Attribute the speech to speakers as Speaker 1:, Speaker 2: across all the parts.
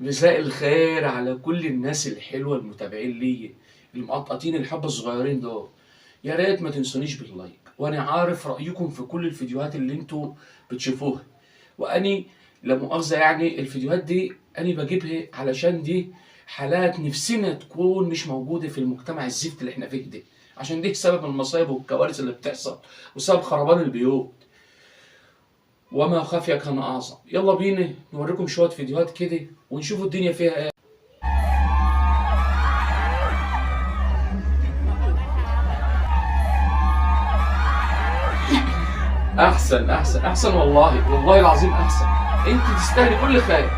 Speaker 1: مساء الخير على كل الناس الحلوة المتابعين ليا المقطقطين الحبة الصغيرين دول. يا ريت ما تنسونيش باللايك، وانا عارف رأيكم في كل الفيديوهات اللي انتوا بتشوفوها، واني لا مؤاخذة يعني الفيديوهات دي انا بجيبها علشان دي حالات نفسنا تكون مش موجودة في المجتمع الزفت اللي احنا فيه ده، عشان دي سبب المصايب والكوارث اللي بتحصل وسبب خربان البيوت. وما خفي كان اعظم. يلا بينا نوريكم شويه فيديوهات كده ونشوفوا الدنيا فيها ايه. احسن والله العظيم احسن. انت تستاهلي كل خير.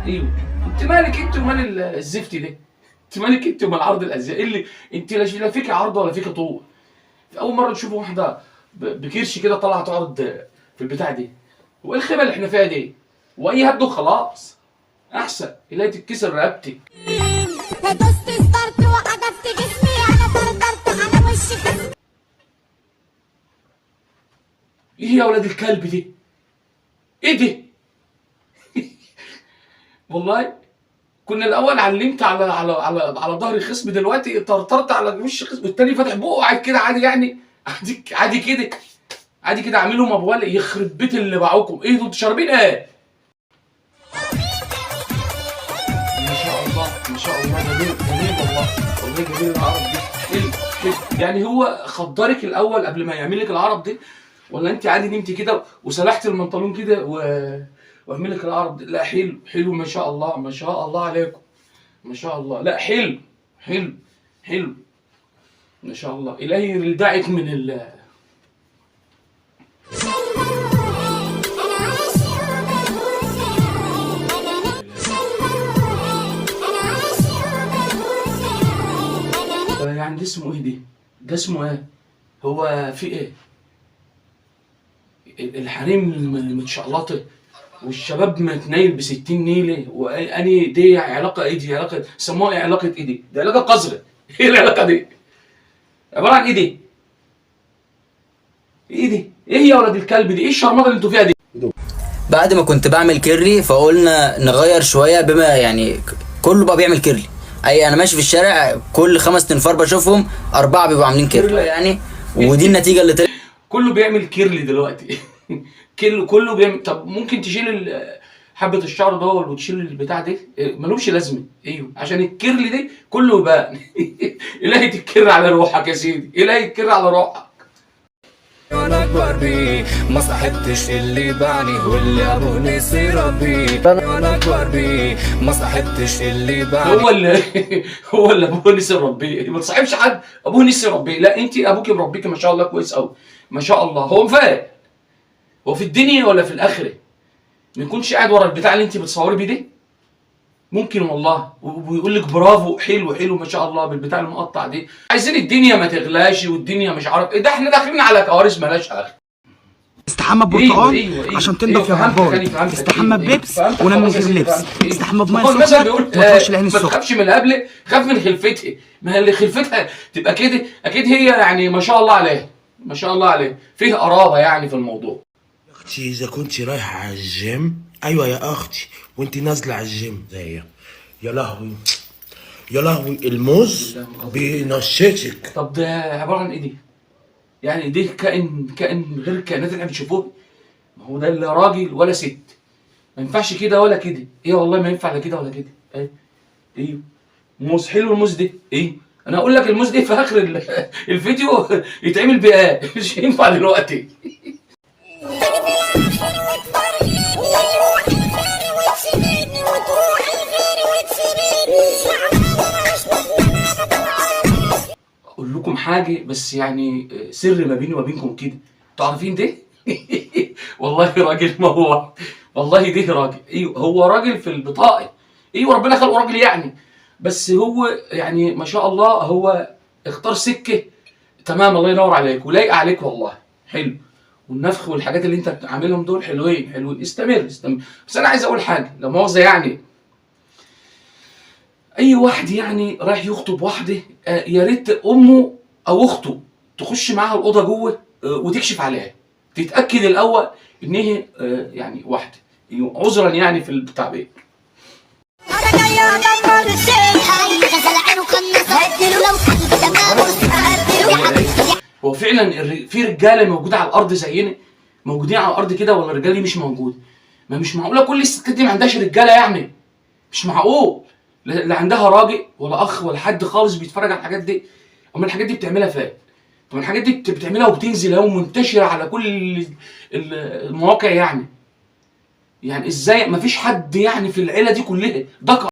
Speaker 1: ايوه، انت مالك انت ومال الزفت ده؟ انت مالك انت ومال عرض الازياء اللي انت لا فيك عرض ولا فيك طول. في اول مره تشوفوا واحده بكرش كده طالعه تعرض في البتاع دي، وايه الخيبه اللي احنا فيها دي؟ واي هدو خلاص احسن الاقي تتكسر رقبتي.
Speaker 2: دوست ستارت وحدفت جسمي، انا دردرت على وشي.
Speaker 1: ايه يا ولاد الكلب دي؟ ايه دي؟ والله كنا الاول علمت على ظهر خصم، دلوقتي طرطرت على وش خصم، والتاني فاتح بقه قاعد كده عادي يعني. عادي كده اعملوا موال يخرب بيت اللي باعوكم. ايه انتوا شاربين ايه؟ ما شاء الله جميل والله جميل العرب دي. حلو يعني. هو خضرك الاول قبل ما يعمل لك العرب دي، ولا انت عادي نمتي كده وسلحت البنطلون كده واعمل لك العرب دي؟ لا حلو ما شاء الله عليكم، ما شاء الله. لا حلو ما شاء الله. الهي يردعك من يعني. ده اسمه ايه دي؟ ده اسمه ايه؟ هو في ايه؟ الحريم المتشقلطه والشباب متنيل ب60 نيله، واني دي علاقه ايه؟ دي علاقه سموها ايه؟ علاقه ايه دي؟ دي علاقه قذره. ايه العلاقه دي؟ عباره عن ايه دي؟ ايه يا ولاد الكلب دي؟ ايه الشرمطه اللي انتوا فيها دي؟
Speaker 3: بعد ما كنت بعمل كيرلي فقلنا نغير شويه، بما يعني كله بقى بيعمل كيرلي. انا ماشي في الشارع كل 5 تنفار بشوفهم 4 بيبقوا عاملين كيرلي يعني، ودي النتيجه اللي طلعت.
Speaker 1: كله بيعمل كيرلي دلوقتي. كله بيعمل. طب ممكن تشيل حبه الشعر دول وتشيل البتاع دي؟ ملوش لازمه. ايوه، عشان الكيرلي دي كله يبان. الهي تتكر على روحك يا سيدي، الهي تتكر على روحك.
Speaker 4: انا اكبر بيه ما صاحبتش اللي باعني واللي ابوه نسي ربي. انا اكبر بيه ما صاحبتش اللي باعني.
Speaker 1: هو اللي ابوه نسي ربي. ما تصاحبش حد ابوه نسي ربي. لا، انت ابوك مربيك ما شاء الله كويس قوي ما شاء الله. هو مفارق، هو في الدنيا ولا في الاخره ما يكونش قاعد ورا البتاع اللي انت بتصوري بيه دي؟ ممكن والله. ويقول لك برافو حلو ما شاء الله بالبتاع المقطع دي. عايزين الدنيا ما تغلاش والدنيا مش عارف ايه ده. احنا داخلين على كوارث مالهاش اخر.
Speaker 5: استحمى ببرتقال
Speaker 1: أيوة.
Speaker 5: عشان تنضف يا بربان. استحمى ببيبس ونام من غير لبس. استحمى بميه سخنه وما تخش العين السخنه.
Speaker 1: ما تخافش من القبل، خاف من خلفتها. ما هي اللي خلفتها تبقى كده اكيد هي يعني ما شاء الله عليها، ما شاء الله عليها، فيه قرابه يعني في الموضوع.
Speaker 6: يا اختي اذا كنت رايحه على الجيم، ايوه يا اختي، وانت نازله على الجيم زي يا لهوي الموز بينشطك.
Speaker 1: طب ده عباره عن ايه دي؟ يعني ده كائن غير الكائنات اللي احنا بنشوفوها. ما هو ده لا راجل ولا ست، ما ينفعش كده ولا كده. ايه والله ما ينفع لا كده ولا كده. ايوه موز حلو الموز ده. ايه انا هقول لك الموز ده في اخر الفيديو يتعمل بيه مش ينفع دلوقتي. اقول لكم حاجه بس يعني سر ما بيني وما بينكم كده. انتوا عارفين ده؟ والله راجل. ما هو والله ده راجل. ايوه هو راجل في البطاقه. ايوه ربنا خلقه راجل يعني، بس هو يعني ما شاء الله هو اختار سكه تمام. الله ينور عليك ولايقه عليك والله. حلو. والنفخ والحاجات اللي انت عاملهم دول حلوين. استمر. بس انا عايز اقول حاجه لا مؤاخذه يعني. اي واحد يعني رايح يخطب واحده يا ريت امه او اخته تخش معاها الاوضه جوه وتكشف عليها، تتاكد الاول ان هي يعني واحده، عذرا يعني في التعبير. فعلا في رجاله موجوده على الارض زينا موجودين على الارض كده، ولا الرجاله دي مش موجوده؟ ما مش معقوله كل الستات دي ما عندهاش رجاله يعني، مش معقول. لا عندها راجل ولا اخ ولا حد خالص بيتفرج على الحاجات دي. اما الحاجات دي بتعملها فين؟ طب الحاجات دي بتعملها وبتنزل اهو منتشره على كل المواقع يعني ازاي مفيش حد يعني في العيله دي كلها ده